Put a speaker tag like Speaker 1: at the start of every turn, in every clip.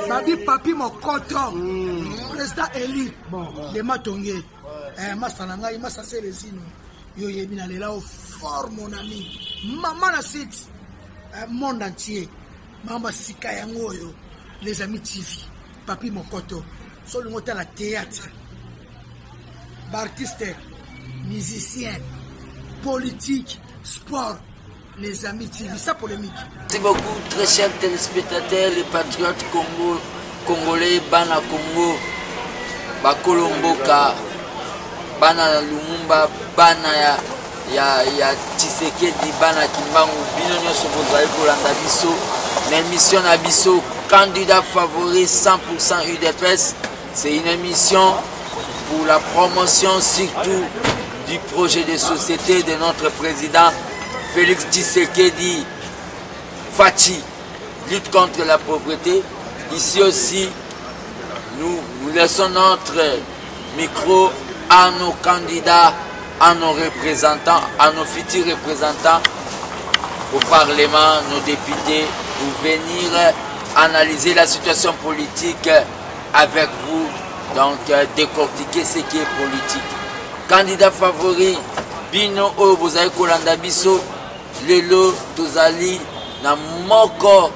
Speaker 1: Babi papi mokoto. Président Eli. Les matongé. Masananga, Massa Célestino. Yo yebina lela au fort mon ami. Maman la site. Monde entier. Mama Sika Yangoyo. Les amis TV. Papi mokoto. Sur le moteur la théâtre. Artiste, musicien, politique, sport. Les amis TV, ça polémique.
Speaker 2: Merci beaucoup, très chers téléspectateurs, les patriotes congolais, Bana Congo, Bakolomboka, Bana Lumumba, Bana ya Tshisekedi, Bana Kimbangu, Bino Nyonso Bozali Kolanda Biso, l'émission na Biso, candidat favori 100% UDPS. C'est une émission pour la promotion surtout du projet de société de notre président Félix Tshisekedi Fachi, lutte contre la pauvreté. Ici aussi, nous laissons notre micro à nos candidats, à nos représentants, à nos futurs représentants au Parlement, nos députés, pour venir analyser la situation politique avec vous, donc décortiquer ce qui est politique. Candidat favori, Bino O Bozali Kolanda Biso. Lelo tozali na moko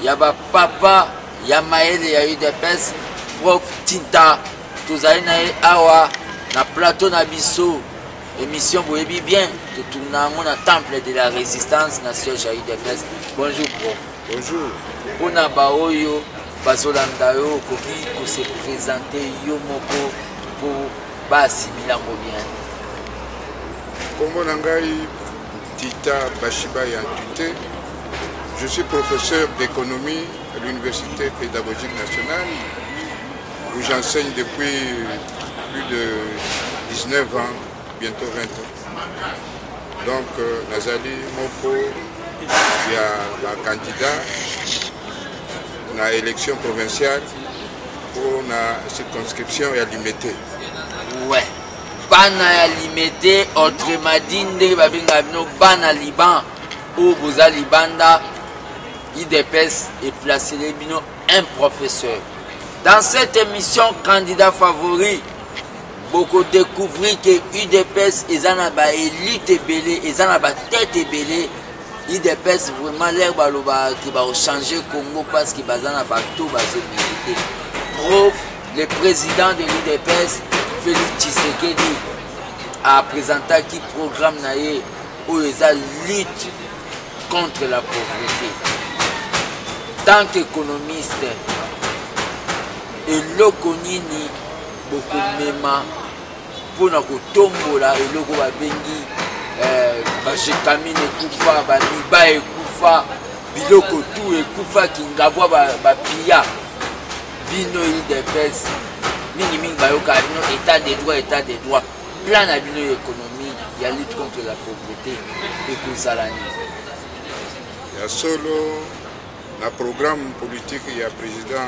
Speaker 2: ya ba papa ya maele ya UDPS Prof Tinta tozali na awa na plateau na biso émission boyebi bien totuna na temple de la résistance na siège ya UDPS. Bonjour Prof.
Speaker 3: Bonjour.
Speaker 2: Pona baoyo bazolanda yo koki ko se présenter yo moko pour basimila mo bien.
Speaker 3: Kombo nangai Tita Bashiba Yantute. Je suis professeur d'économie à l'Université pédagogique nationale où j'enseigne depuis plus de 19 ans, bientôt 20 ans. Donc, Nazali Moko, il y a la candidat dans l'élection provinciale pour la circonscription et à limité.
Speaker 2: Ouais. Bana limité, autrement dit, Bana Liban, ou Boza Libanda, IDPS et placé un professeur. Dans cette émission, candidat favori, beaucoup découvrir que UDPS est une élite belée, est une tête belée. UDPS vraiment l'air qui va changer Congo parce qu'il va dans tout mérité. Prof, le président de l'UDPS, Félix Tshisekedi a présenté qui programme naïe où ils lutte contre la pauvreté. Tant qu'économiste, et l'okonini beaucoup même pour nous tombola et l'oko babengi bajetamine ekufa bamiba ekufa biloko tout ekufa kingabwa bapia bino UDPS mingi bayoka bino état des droits plan na bino économie ya lutte contre la pauvreté et kozalani
Speaker 3: ya solo na programme politique ya président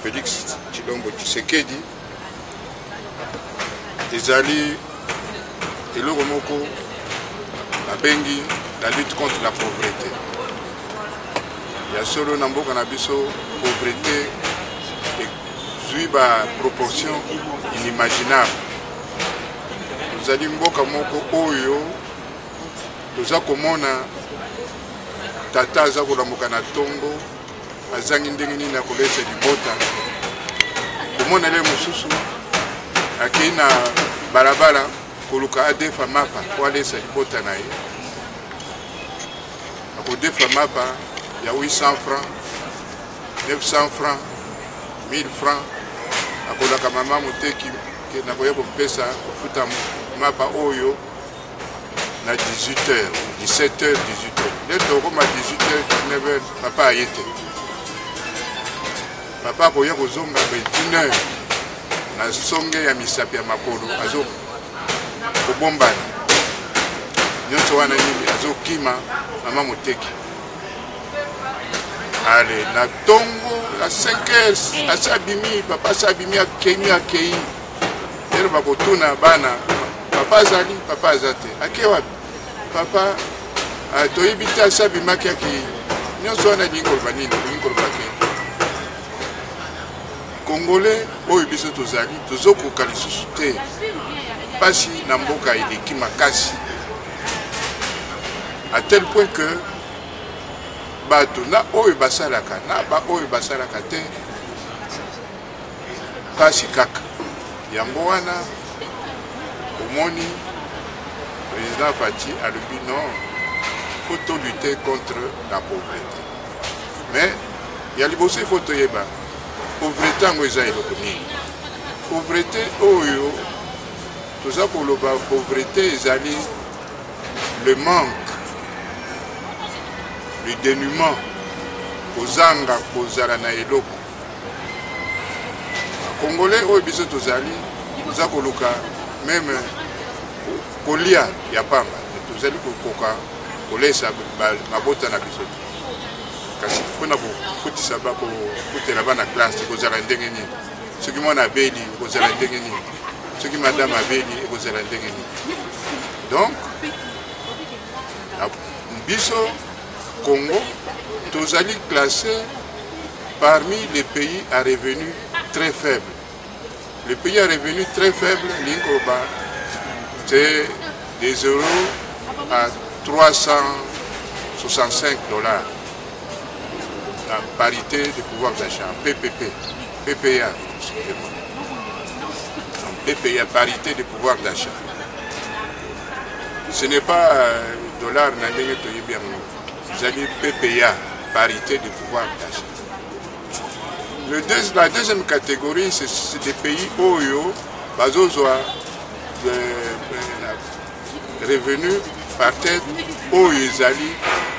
Speaker 3: Félix Tshilombo Tshisekedi ezali eloko moko babengi la lutte contre la pauvreté. Ya solo na mboka na biso pauvreté ezwi ba proportion inimaginable. Tozali mboka moko oyo toza komona tata aza kolamboka na ntongo azangi ndenge nini akolesa libota komona ele mosusu akei na balabala koluka adefa mapa po alesa libota na ye akodefa mapa ya 800 francs 900 francs 1000 francs akolaka mama moteki nakoya kopesa kofuta mapa oyo na 18h 17h 18h leto koma 18h 19h papa ayete papa koya kozonga be 1h na songe ya misapi ya makolo azo kobombana nyonso wana nini azokima mama moteki ale na tongo na 5h asabimi papa asabimi akei ero bakotuna bana papa azali papa azate ake wapi papa toyebi te asabimaki akei nyonso wana elingi koloba nini elingi koloba ke congolais oyo biso tozali tozokoka lisusu te mpasi na mboka eleki makasi à tel point que bato na oyo basalaka na baoyo basalaka te mpasi kaka yango wana omoni président Fati alobi non faut to lutter contre la pauvreté mais ya liboso il faut toyeba pauvreté yango eza eloko nini pauvreté oyo toza koloba pauvreté ezali le manque le dénuement kozanga kozala na eloko congolais oyo biso tozali toza koluka meme kolia ya pamba tozali kokoka kolesa mabota na biso kasi mpona kofutisa bakofutela bana classe ekozala ndenge nini soki mwana abeli ekozala ndenge nini soki madame abeli ekozala ndenge nini donc biso Congo tozali classé parmi les pays à revenus très faibles. Les pays à revenus très faibles, c'est des euros à 365 $. La parité de pouvoir d'achat, PPP, PPA, excusez-moi. PPA, parité de pouvoir d'achat. Ce n'est pas dollar, vous avez PPA, parité de pouvoir d'achat. La deuxième catégorie, c'est des pays OYO, bazozoa, revenus par tête OYO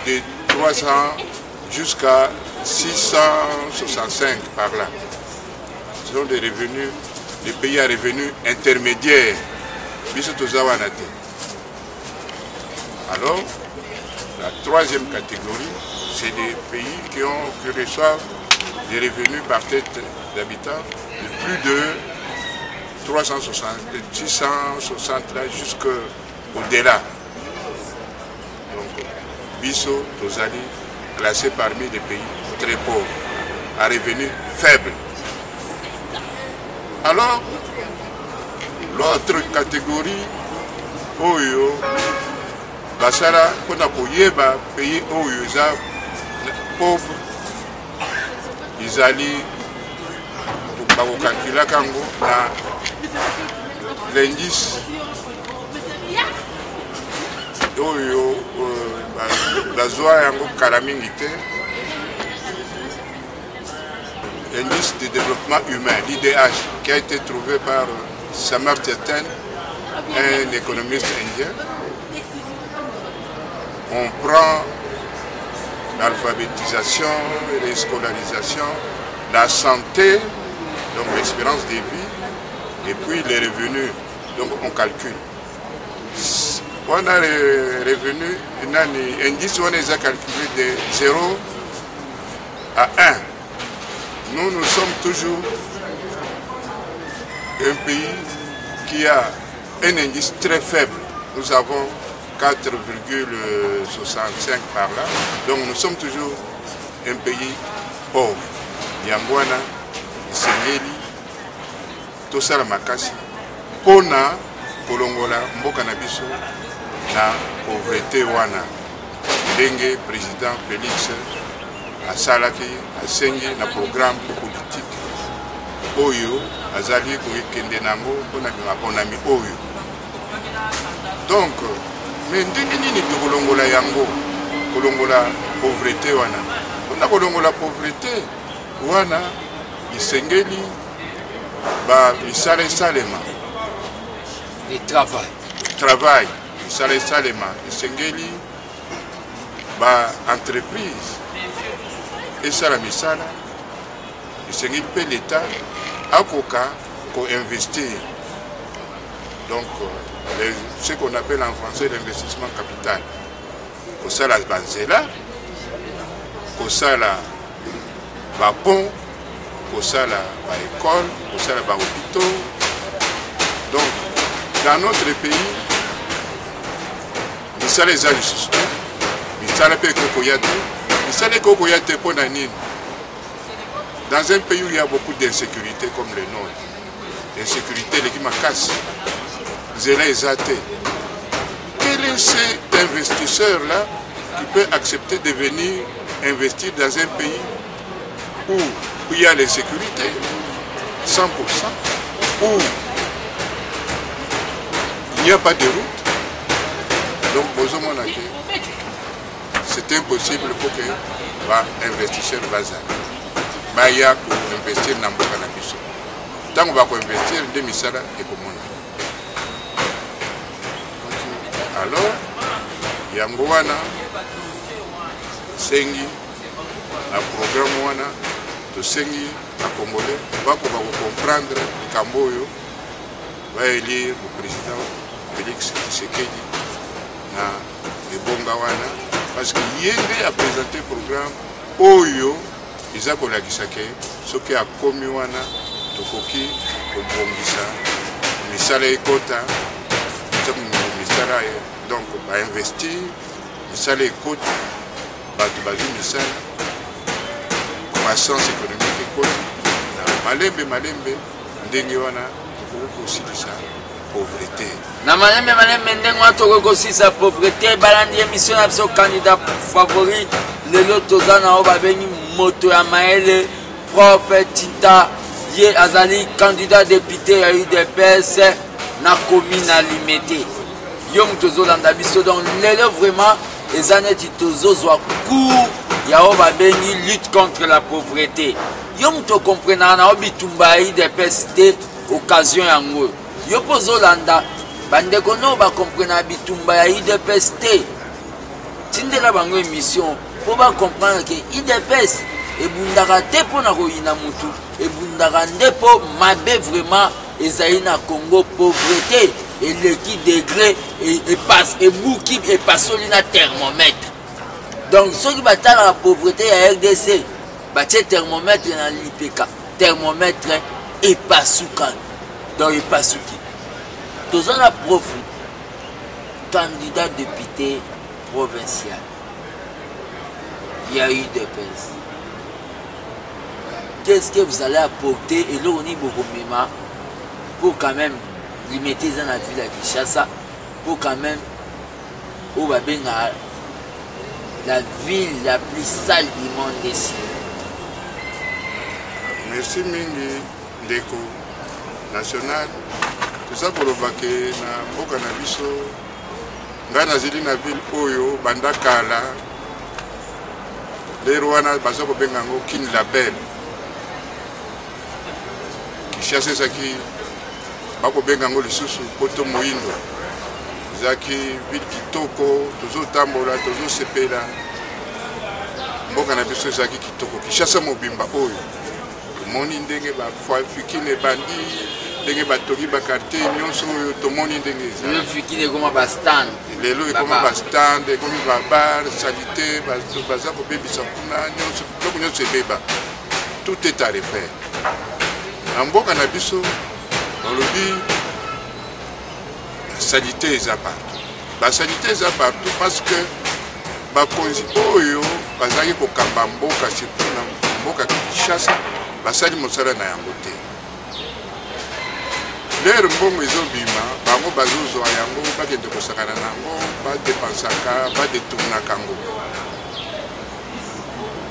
Speaker 3: de 300 jusqu'à 665 par là. Ce sont des revenus, des pays à revenus intermédiaires. Alors, la troisième catégorie, c'est des pays qui reçoivent des revenus par tête d'habitants de plus de 660 jusqu'au-delà. Donc, Bisso, Tozali, classé parmi les pays très pauvres, à revenus faibles. Alors, l'autre catégorie, Oyo, Basara, qu'on a koyeba, pays Oyo, pauvres, ils allaient calculer l'indice Oyo, l'indice de développement humain, l'IDH, qui a été trouvé par Samar Tieten, un économiste indien. On prend l'alphabétisation, les scolarisations, la santé, donc l'espérance de vie, et puis les revenus. Donc on calcule. On a les revenus, l'indice, on les a calculés de 0 à 1. Nous sommes toujours un pays qui a un indice très faible. Nous avons 4,65 par là. Donc nous sommes toujours un pays pauvre. Yambwana, Isengeli, Tosala Makasi, Pona, Kolongola, Mboka Nabiso, na pauvreté wana. Ndenge président Félix asalaki asengi na programme politique oyo azali koyekende nango mpona maponami oyo. Donc mais ndenge nini tokolongola yango kolongola pauvreté wana mpona kolongola pauvreté wana isengeli misala esalema travail misala esalema isengeli entreprise esala misala isengeli mpe l'État akoka co-investir. Donc ce qu'on appelle en français l'investissement capital. Kosala banzela, kosala ba pont, kosala ba école, kosala ba hôpitaux. Donc dans notre pays, misala eza lisusu, misala pe kokoya te, misala koko ya te pona nini. Dans un pays où il y a beaucoup d'insécurité comme le nôtre, l'insécurité qui m'a cassé, zéla ezate. Quel est cet investisseur-là qui peut accepter de venir investir dans un pays où il y a l'insécurité, 100%, où il n'y a pas de route? Donc, c'est impossible pour que l'investisseur va y investir dans le cannabis. Tant qu'on va investir, des misala et comment. Alors, Yangoana, Sengi, un programme wana, de Sengi, à Congolais, va comprendre le Camboyo, va élire le président Félix Tshisekedi, na le Bongawana, parce qu'il a présenté le programme Oyo, ils ont dit ce qui a commis wana, Tokoki, Kombongisa, Misala Ekota, donc on va investir, Misala Ekota, Misala, croissance économique Ekota, Malembe, Ndengewana, aussi de ça, pauvreté.
Speaker 2: Na Malembe, Ndengewana, aussi sa pauvreté, Balandi émission à son candidat favori, le Lotozana Obabeni, Moto Amaele, prophète Tita, Yé Azali, candidat député à UDPS, na commune à Limité. Yom Tozo Landabiso, donc l'élève vraiment, les années Titozo soit court, Yaoba Beni lutte contre la pauvreté. Yom to comprena na obitumba UDPS occasion yango. Yopozo Landa, Bandekono ba comprena bitumba UDPS. Tindela bango émission, pour ba comprendre que UDPS et bundaka te pona koyina mutu et bundaka ndepo mabe vraiment ezali na Congo pauvreté et l'équipe degré et passe et bouki et passoli na thermomètre. Donc ceux qui battent la pauvreté à RDC battent thermomètre dans l'IPK thermomètre et pasuka donc et pasuki tous on a profit candidat député provincial il y a eu des pèses. Qu'est-ce que vous allez apporter et là on y beaucoup pour quand même limiter dans la ville à Kinshasa pour quand même où va bien la ville la plus sale du monde ici.
Speaker 3: Merci mingi ndeko national tout ça pour le vaquer na mboka na biso ngana zili na ville oyo bandakala les Rwanda bazo ko bengango kin label Kinshasa saki bako bengango lisusu poto moindo zaki ville kitoko tozo tambola tozo sepela mboka na biso zaki kitoko Kinshasa mobimba oyo moni ndenge ba fikine bandi ndenge batoki ba quartier nyonso oyo to moni ndenge za
Speaker 2: le fikine comme ba stand
Speaker 3: lelo comme ba stand comme ba bar salité baza ko bebisa kuna nyonso to nyonso ebeba tout est à refaire en mboka na biso on le dit la salité est à partout la salité est à partout parce que bakonzi oyo bazaki kokamba mboka surtout na mboka Kinshasa basali mosala na yango te lero mbongo ezobima bango bazozwa yango bakende kosakana nango badepensaka badetournaka yango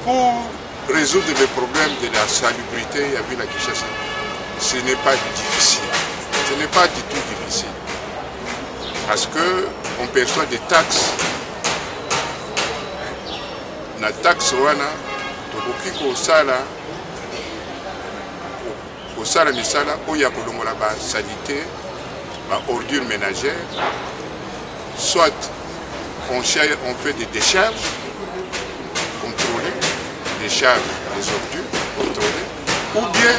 Speaker 3: pour résoudre le problème de la salubrité ya ville ya Kinshasa. Ce n'est pas difficile, ce n'est pas du tout difficile parce que on perçoit des taxes. La taxe wana tokoki kosala misala oya kolongola ba sanité ba ordures ménagères, soit on fait des décharges contrôlées, décharges des ordures contrôlées, ou bien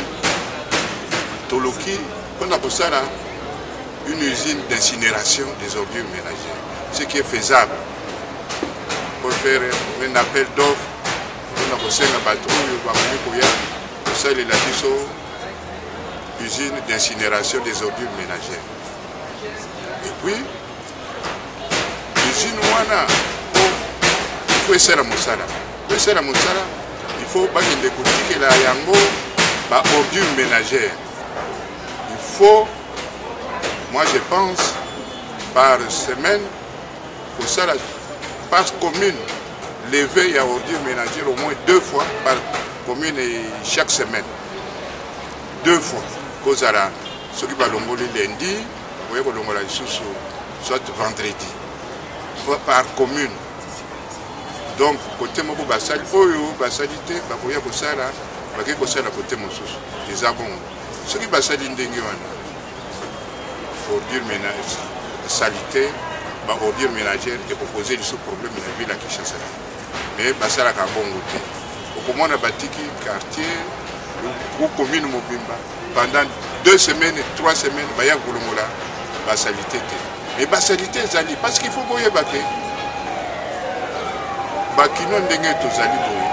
Speaker 3: toloki on a kosala une usine d'incinération des ordures ménagères, ce qui est faisable. Pour faire un appel d'offres, on a kosenga bateau usine d'incinération des ordures ménagères. Et puis, l'usine wana il faut essayer la mosala. c'est la moussala, il faut pas qu'il découvre que la yango, bah, ordure ménagère. Il faut, moi je pense, par semaine, pour ça, par commune, lever à ordure ménagère au moins 2 fois par commune et chaque semaine. 2 fois. Cause à la, ce qui va l'ongoli lundi, vous voyez que l'ongola soit vendredi. Par commune. Donc, côté moko basali, oyo basalité, bakoya kosala, baké kosala côté mosusu. Les abons. Ce qui basali ndenge wana. Ordure ménagère, salité, ordure ménagère et proposer ce problème de la ville à Kinshasa. Mais basala ka bongo te. Comment on a bâti quartier ou commune mobimba pendant 2 semaines, 3 semaines, baya kolongola basalité te. Mais basalité zali parce qu'il faut boyer baké. Bakino ndenge tozali boye.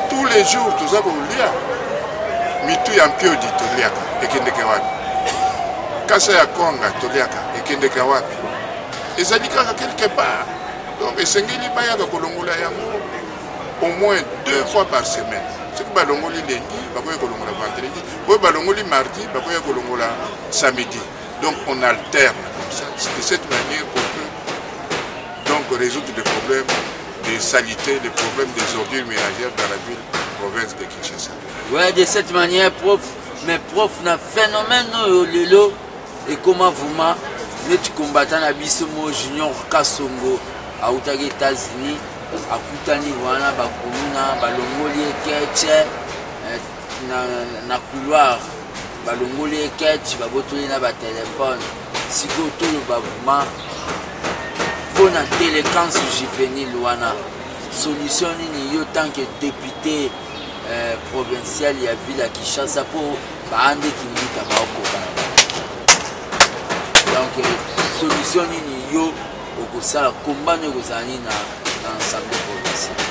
Speaker 3: Tous les jours toza kolia. Mitu ya mpiodi toliaka ekendeke wapi. Kasa ya konga toliaka ekendeke wapi. Ezali kaka quelque part. Donc esengeli bayaka kolongola yango au moins 2 fois par semaine. Ce qui balongoli lundi, bakoya kolongola vendredi, boye balongoli mardi, bakoya kolongola samedi. Donc on alterne comme ça. C'est de cette manière qu'on peut donc résoudre les problèmes de salité, les problèmes des ordures ménagères dans la ville, province de Kinshasa.
Speaker 2: Oui, de cette manière, prof, mais prof, na phénomène lelo et comment vous m'a net combattant na bisomo junior Kasongo à les États-Unis, à Koutani wana bakomuna balongoli ketche na couloir balongoli ketche babotoli na ba téléphone siko to le babuma pour la délinquance juvénile wana solution ni yo tant que député provincial ya ville à Kinshasa pour baande kimika baokoka donc solution ni yo okosala combat ne kozani na l'Assemblée provinciale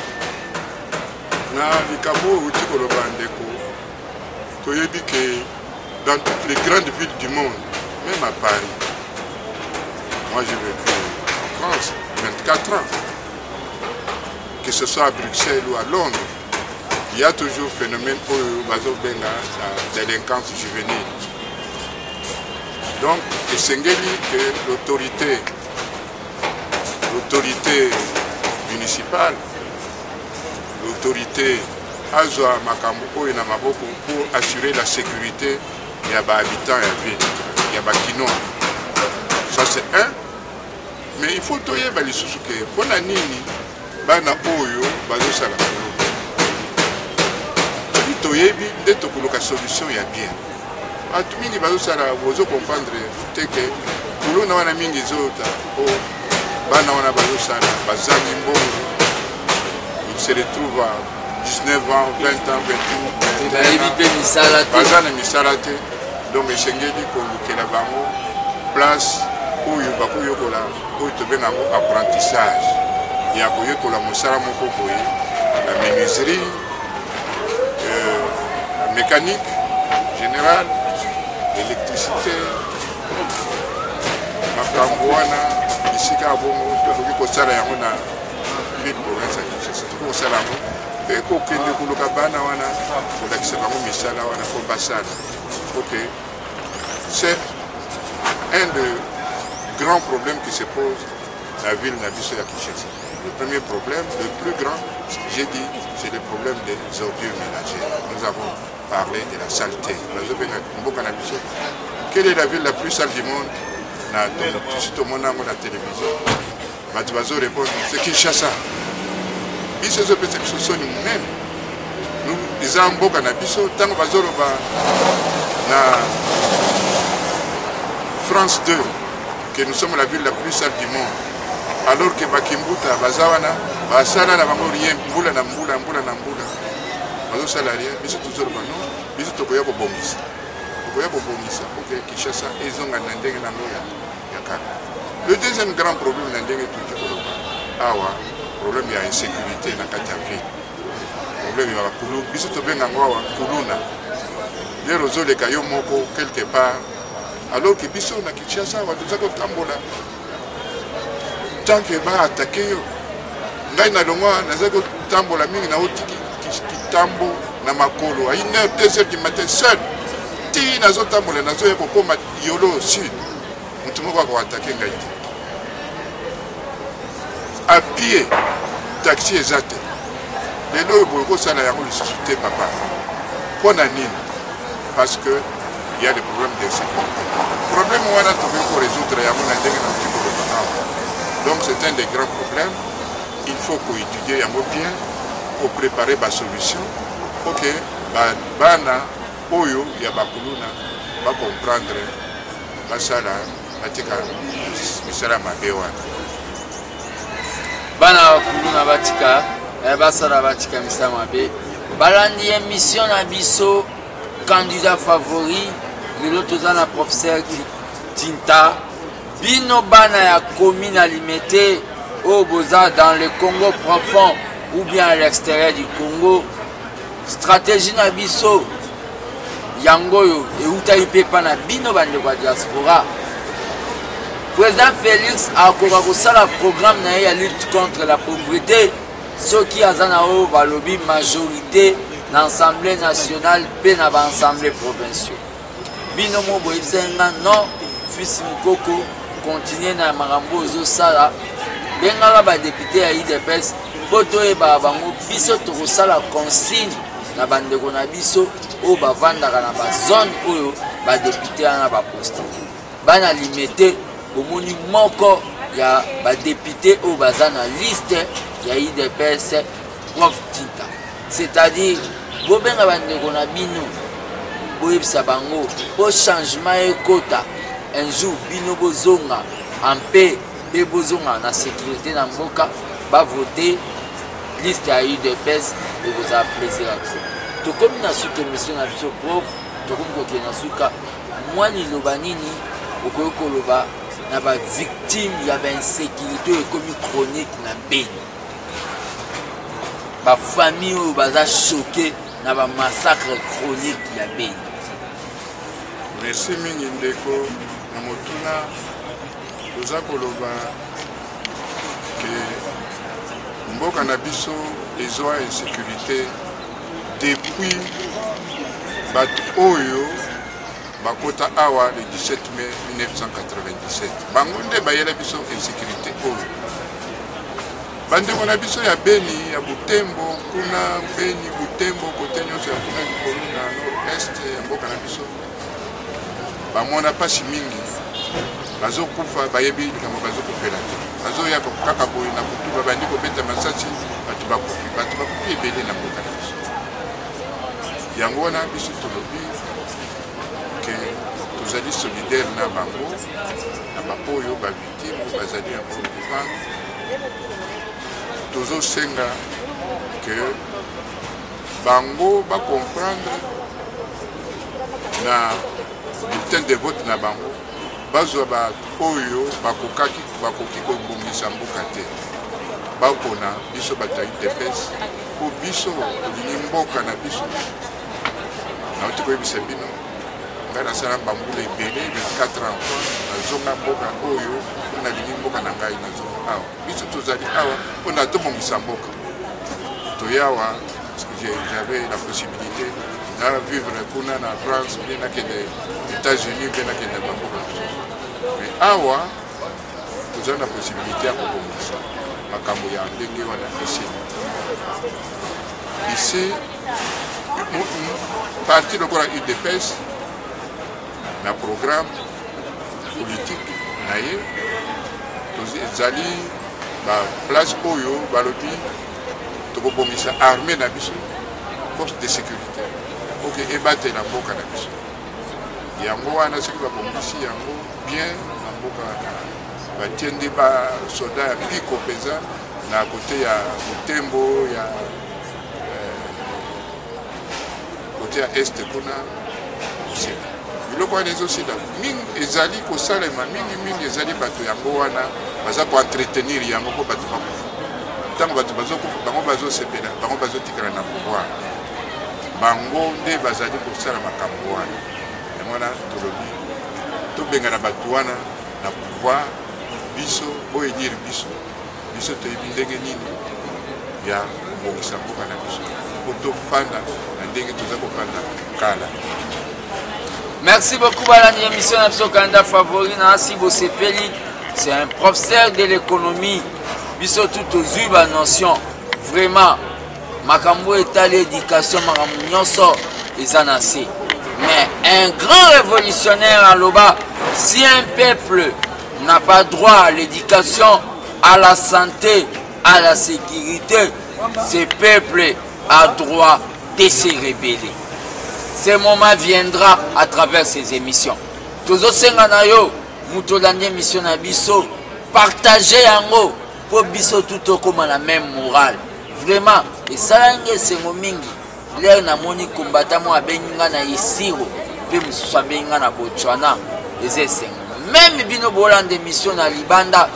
Speaker 3: na likambo uti koloba ndeko toyebi que dans toutes les grandes villes du monde, même à Paris, moi j'ai vécu en France 24 ans, que ce soit à Bruxelles ou à Londres, il y a toujours phénomène pour la délinquance juvénile. Donc, Essengeli que l'autorité municipale, l'autorité Azwa Makambo et Namaboko pour assurer la sécurité des habitants et la ville, il y a Bakino. Ça c'est un. Mais il faut toyer les sous-souké. Pour la nini, bana oyo, bazo sala. Si toyer bi, dès que la solution il y a bien. À tout mingi bazo sala, vous comprendre que pour nous na mingi zota, oh, bana wana bazo sala, bazangi mbongo. Il se retrouve à 19 ans, 20 ans, 21 ans. Donc, je suis place où il y a un apprentissage. Il y a la menuiserie, la mécanique générale, l'électricité, la camboana, ici, il y a c'est un des grands problèmes qui se pose dans la ville de Kinshasa. Le premier problème, le plus grand, j'ai dit, c'est le problème des ordures ménagères. Nous avons parlé de la saleté. Quelle est la ville la plus sale du monde? Tout le monde a la télévision. Matubazo répond, c'est Kinshasa. Nous, les ambos canabiso, tant que bazoroba na France 2, que nous sommes la ville la plus sale du monde, alors que Bakimbuta, Bazawana, Basala, la Mamorien, Mbula, Nambula, Mbula, Nambula, Bazo Salaria, Biso Tuzorba, non, Biso Tokoyako Bongisa. Tokoyako Bongisa, pour que Kinshasa ait un Nandeng Namoya, Yakaka. Le deuxième grand problème, Nandeng Tutikoloba, Awa, problème de l'insécurité dans la ville. Problème de la Koulou, Biso Tobenga Ngwawa, Koulouna. Les roseaux de Kayo Moko, quelque part, alors que Biso na Kinshasa, va tout ça comme Tambola. Tant que va attaquer, Ngai na Longwa, Nazako kotambola mingi na oti kitambo na makolo à 1h 2h du matin seul ti nazotambola nazoya kokoma yolo sud mutu moko akoatake ngai te à pied taxi eza te lelo oyo boye kosala yango lisusu te papa mpo na nini parce que il y a des problèmes de sécurité problème wana tokoki korésoudre yango na ndenge nakoki koloba awa donc c'est un des grands problèmes il faut koétudier yango bien kopréparer basolution po ke bana oyo ya bakuluna bacomprendre basala batika misala mabe wana
Speaker 2: bana bakuluna batika basala batika misala mabe balandi émission na biso candidat favori lelo toza na professeur Tinta bino bana ya commune alimete oyo boza dans le Congo profond ou bien à l'extérieur du Congo stratégie na biso yango oyo eutaki mpe mpa na bino bandeko ya diaspora président Félix akoka kosala programme na ye ya lutte contre la pauvreté soki aza na oyo balobi majorité na assemblée nationale mpe na baassemblée provinciaux bino mo boyebisaki nga non fils mokoko continue na makambo ozosala bengaka badepute ya UDPS mpo toyebaka bango biso tokosala consigne na bandeko na biso oyo bavandaka na bazone oyo badepute wana bapostile bana limete bomoni moko ya badepute oyo baza na liste ya UDPS Prof Tinta c'est-à-dire bobenga bandeko na bino boyebisa bango po changement ekota un jour bino bozonga en paix mpe bozonga na sécurité na mboka bavote liste ya UDPS ekozala plaisir ya biso tokomi na suka émission na biso prof tokomi kokende na suka mwa liloba nini okoki koloba na bavictime ya bainsécurité oyo ekomi chronique na Beni bafamille oyo baza choqué na bamassacre chronique ya Beni.
Speaker 3: Merci mingi ndeko na motuna toza koloba ke mboka na biso ezwa insécurité depuis bato oyo bakota awa le 17 mai 1997 bango nde bayela biso insécurité oyo bandeko na biso ya Beni ya Butembo kuna Beni Butembo kote nyonso ya kuna likolo na nord-est ya mboka na biso bamona pasi mingi bazokufa bayebi likambo bazokufela te bazoya kaka boye na kutu babandi kobeta masasi bato bakufi ebele na mboka na biso yango wana biso tolobi ke tozali solidaire na bango na baoyo bavictime bazali yango vivant tozosenga ke bango bacomprendre na bulletin de vote na bango bazwa bato oyo bakoki kobongisa mboka te bapona biso bato ya UDPS po biso tolingi mboka na biso nauti koyebisa bino ngai nasala bambula ebele 24 ans nazonga mboka oyo mpo nalingi mboka na ngai nazonga awa biso tozali awa mpona tobongisa mboka toyawa j'avais la possibilité de vivre kuna na France bien nakende États-Unis bien nakende bamboka mais awa toza na possibilité ya kobongisa makambo ya ndenge wana ici parti lokola UDPS na programme politique na ye ezali baplace oyo balobi tokobongisa armée na biso force de sécurité oke ebatela mboka na biso yango wana soki babongisi yango bien na mboka batie nde basoda ya piko mpenza na kote ya Butembo ya kote ya este kuna kosila biloko wana ezosila mingi ezali kosalema mingi ezali bato yango wana baza koentretenir yango mpo bato bakufa ntango bato bazokufa bango bazosepela bango bazotikala na pouvoir bango nde bazali kosala makambo wana yango wana tolobi tobengana bato wana na pouvoir biso oyo elire biso toyebi ndenge nini ya kobongisa mboka na biso po tofanda na ndenge toza kofanda kala.
Speaker 2: Merci beaucoup balandi émission na biso candidat favori na asi bosepeli. C'est un professeur de l'économie. Biso tout aux ba notion vraiment makambo etali éducation makambo nyonso ezanase. Mais un grand révolutionnaire à Loba, si un peuple n'a pas droit à l'éducation, à la santé, à la sécurité, ce peuple a droit de se rebeller. Ce moment viendra à travers ces émissions. Tozo Senganayo, Moutolani émission na biso, partagez yango pour biso tout comme la même morale. Vraiment, et ça c'est mingi. L'air na moni combattant moi benga na isiro, pe mususa benga na Botswana, ezese. Même bino bolan d'émission na Libanda,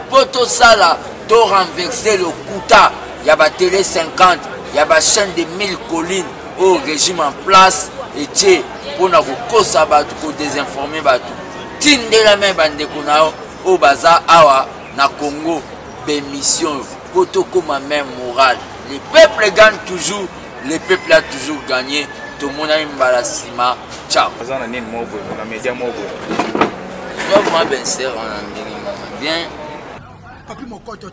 Speaker 2: poto sala to renverser le kuta, ya ba télé 50, ya ba chaîne de 1000 collines au régime en place et tché pour na kosa ba ko désinformer ba tout. Tinde la main bande konao au baza awa na Congo bémission poto comme même morale. Le peuple gagne toujours. Le peuple a toujours gagné. Tout le monde a une balasima. Ciao. Bien.
Speaker 1: Papi mon côté,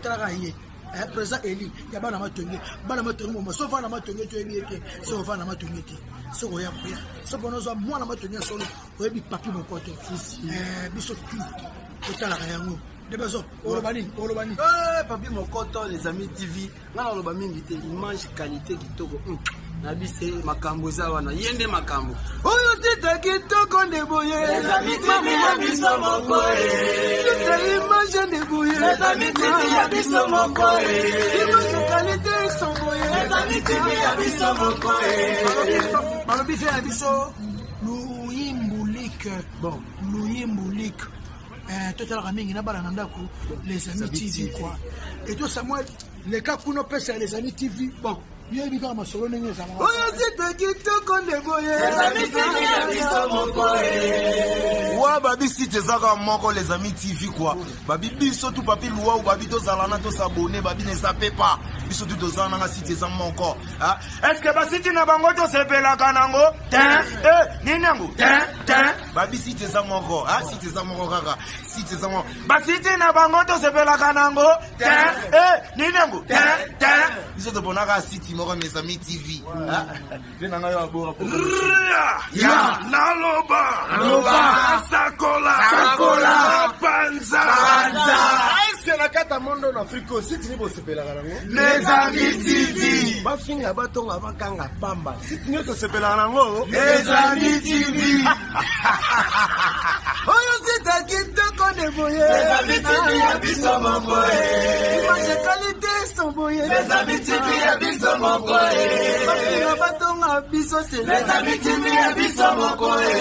Speaker 1: président Eli, il y a pas d'amatonné. Banamatonné, moi, sauf un amatonné, tu es bien, sauf un amatonné. Ce qu'on y a bien. Ce qu'on a moi, l'amatonné, solo. Oui, papi mon côté. Bisous tout. Total à rien.
Speaker 4: Papi Mokoto, les amis TV, on a invité l'image qualité qui togo. Nabise makambo zawana yende makambo. Oyo tita kitoko ndeboye. Les amis TV ya biso mokoe. Tita image ndeboye. Les amis TV ya biso mokoe. Image qualité somboye. Les amis TV ya biso mokoe.
Speaker 1: Malobise ya biso Louimbulik. Bon, Louimbulik. Total Raming n'a pas les amis TV quoi. Et tout Samuel, les cas qu'on appelle ça les amis TV. Bon, il y a bien ma solo n'est pas. Oh, c'est qui te connaît les amis TV à biso mokoe.
Speaker 4: Ouais, babi si tu zaka moko les amis TV quoi. Babi biso tout papi loi ou babi to zalana to s'abonner, babi ne sape pas. Biso tout zana na si tu zan moko. Est-ce que ba si tu na bango to sepela kanango? Ninango. Babi si tu zan moko, si tu zan moko kaka. Si tu zan moko. Ba si tu na bango to sepela kanango? Ninango. Biso to bonaka si tu moko mes amis TV. Ninanga yo abora pour.
Speaker 3: Ya, Naloba, Sakola, Panza.
Speaker 4: Est-ce que la carte monde en Afrique aussi tu n'es sepela kanango?
Speaker 3: Les amis TV.
Speaker 4: Ba finga ba tonga ba kanga pamba. Si tu n'es sepela kanango?
Speaker 3: Les amis TV.
Speaker 4: Oyo c'est qui te connaît boye.
Speaker 3: Les amis TV ya biso mokoe.
Speaker 4: Image qualité somboye.
Speaker 3: Les amis TV ya biso mokoe.
Speaker 4: Ba finga ba tonga biso c'est
Speaker 3: les amis TV ya biso mokoe.